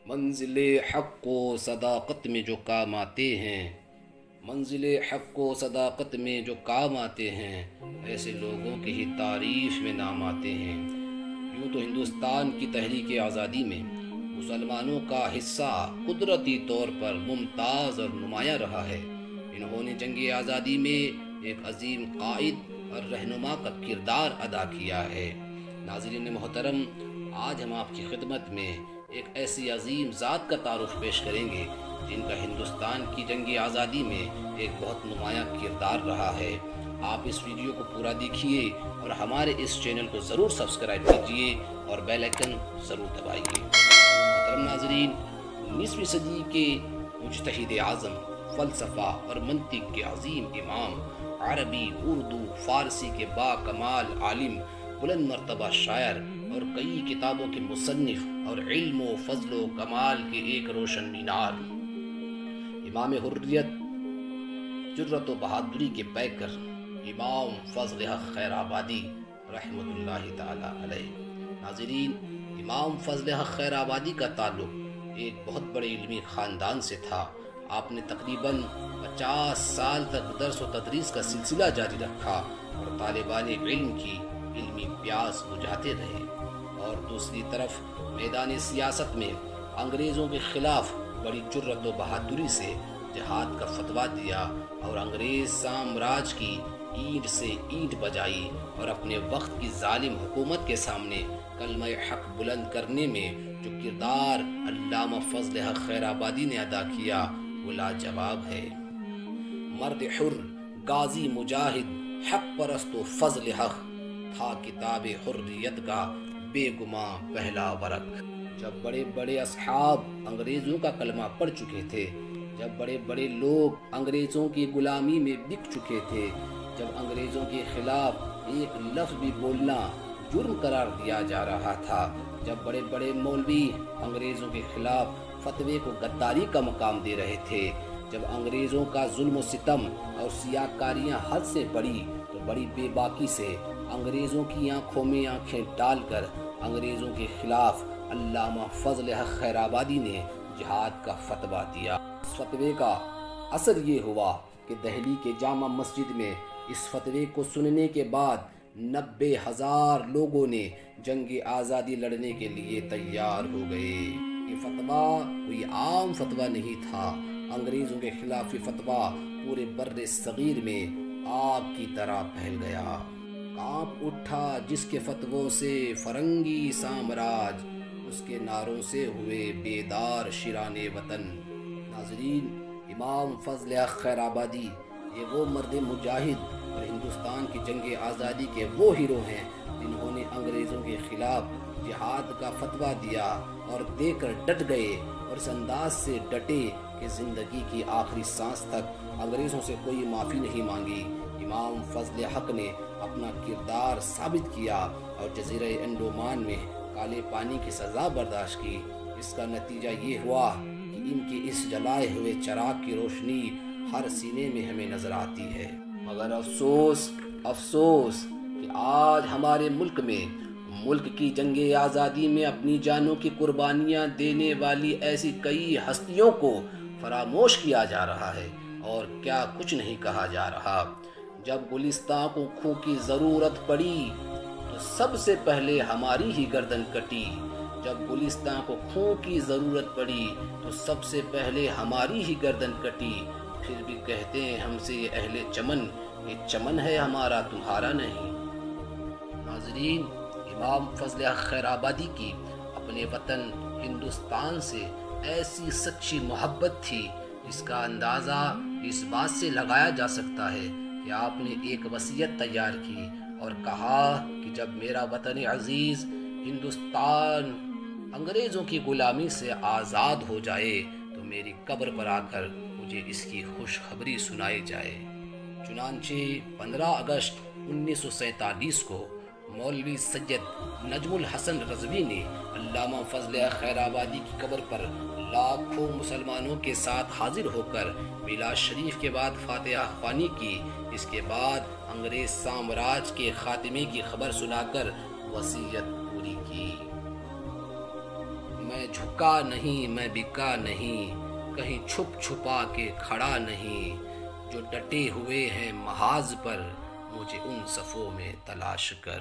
منزل حق و صداقت میں جو کام آتے ہیں، منزل حق و صداقت میں جو کام آتے ہیں، ایسے لوگوں کی ہی تعریف میں نام آتے ہیں۔ یوں تو ہندوستان کی تحریک آزادی میں مسلمانوں کا حصہ قدرتی طور پر ممتاز اور نمایاں رہا ہے۔ انہوں نے جنگ آزادی میں ایک عظیم قائد اور رہنما کا کردار ادا کیا ہے۔ ناظرین محترم، آج ہم آپ کی خدمت میں ایک ایسی عظیم ذات کا تعارف پیش کریں گے جن کا ہندوستان کی جنگ آزادی میں ایک بہت نمایاں کردار رہا ہے۔ آپ اس ویڈیو کو پورا دیکھیے اور ہمارے اس چینل کو ضرور سبسکرائب کیجیے اور بیل آئیکن ضرور دبائیے۔ محترم ناظرین، 19ویں صدی کے مجتہد اعظم، فلسفہ اور منطق کے عظیم امام، عربی، اردو، فارسی کے با کمال عالم، بلند مرتبہ شاعر اور کئی کتابوں کے مصنف اور علم و فضل و کمال کے ایک روشن مینار، امام حریت، جرت و بہادری کے پیکر، امام فضل حق خیر آبادی رحمۃ اللہ تعالی علیہ۔ ناظرین، امام فضل حق خیر آبادی کا تعلق ایک بہت بڑے علمی خاندان سے تھا۔ آپ نے تقریباً 50 سال تک درس و تدریس کا سلسلہ جاری رکھا اور طالبان علم کی علمی پیاس بجھاتے رہے، اور دوسری طرف میدان سیاست میں انگریزوں کے خلاف بڑی جرت و بہادری سے جہاد کا فتویٰ دیا اور انگریز سامراج کی اینٹ سے اینٹ بجائی، اور اپنے وقت کی ظالم حکومت کے سامنے کلمہ حق بلند کرنے میں جو کردار علامہ فضل حق خیر آبادی نے ادا کیا وہ لاجواب ہے۔ مرد حر، غازی، مجاہد، حق پرست و فضل حق تھا کتاب حریت کا بے گماں پہلا ورق۔ جب بڑے بڑے اصحاب انگریزوں کا کلمہ پڑھ چکے تھے، جب بڑے بڑے لوگ انگریزوں کی غلامی میں بک چکے تھے، جب انگریزوں کے خلاف ایک لفظ بھی بولنا جرم قرار دیا جا رہا تھا، جب بڑے بڑے مولوی انگریزوں کے خلاف فتوے کو غداری کا مقام دے رہے تھے، جب انگریزوں کا ظلم و ستم اور سیاہ کاریاں حد سے بڑی تو بڑی بے باکی سے انگریزوں کی آنکھوں میں آنکھیں ڈال کر انگریزوں کے خلاف علامہ فضل حق خیر آبادی نے جہاد کا فتویٰ دیا۔ اس فتوے کا اثر یہ ہوا کہ دہلی کے جامع مسجد میں اس فتوے کو سننے کے بعد 90,000 لوگوں نے جنگ آزادی لڑنے کے لیے تیار ہو گئے۔ یہ فتویٰ کوئی عام فتویٰ نہیں تھا۔ انگریزوں کے خلاف یہ فتویٰ پورے بر صغیر میں آگ کی طرح پھیل گیا۔ کانپ اٹھا جس کے فتووں سے فرنگی سامراج، اس کے نعروں سے ہوئے بیدار شیران وطن۔ ناظرین، امام فضل حق خیر آبادی یہ وہ مرد مجاہد اور ہندوستان کی جنگ آزادی کے وہ ہیرو ہیں جنہوں نے انگریزوں کے خلاف جہاد کا فتویٰ دیا اور دے کر ڈٹ گئے، اور اس انداز سے ڈٹے کہ زندگی کی آخری سانس تک انگریزوں سے کوئی معافی نہیں مانگی۔ امام فضل حق نے اپنا کردار ثابت کیا اور جزیرہ انڈومان میں کالے پانی کی سزا برداشت کی۔ اس کا نتیجہ یہ ہوا کہ ان کے اس جلائے ہوئے چراغ کی روشنی ہر سینے میں ہمیں نظر آتی ہے۔ مگر افسوس کہ آج ہمارے ملک میں، ملک کی جنگ آزادی میں اپنی جانوں کی قربانیاں دینے والی ایسی کئی ہستیوں کو فراموش کیا جا رہا ہے، اور کیا کچھ نہیں کہا جا رہا۔ جب گلستان کو خون کی ضرورت پڑی تو سب سے پہلے ہماری ہی گردن کٹی۔ جب گلستان کو خون کی ضرورت پڑی تو سب سے پہلے ہماری ہی گردن کٹی۔ پھر بھی کہتے ہیں ہم سے یہ اہل چمن، یہ چمن ہے ہمارا تمہارا نہیں۔ ناظرین، امام فضل حق خیر آبادی کی اپنے وطن ہندوستان سے ایسی سچی محبت تھی جس کا اندازہ اس بات سے لگایا جا سکتا ہے کہ آپ نے ایک وصیت تیار کی اور کہا کہ جب میرا وطن عزیز ہندوستان انگریزوں کی غلامی سے آزاد ہو جائے تو میری قبر پر آ کر مجھے اس کی خوشخبری سنائی جائے۔ چنانچہ 15 اگست 1947 کو مولوی سید نجم الحسن رضوی نے علامہ فضل خیر آبادی کی قبر پر لاکھوں مسلمانوں کے ساتھ حاضر ہو کر میلاد شریف کے بعد فاتحہ خوانی کی۔ اس کے بعد انگریز سامراج کے خاتمے کی خبر سنا کر وصیت پوری کی۔ میں جھکا نہیں میں بکا نہیں، کہیں چھپ چھپا کے کھڑا نہیں، جو ڈٹے ہوئے ہیں محاذ پر مجھے ان صفوں میں تلاش کر۔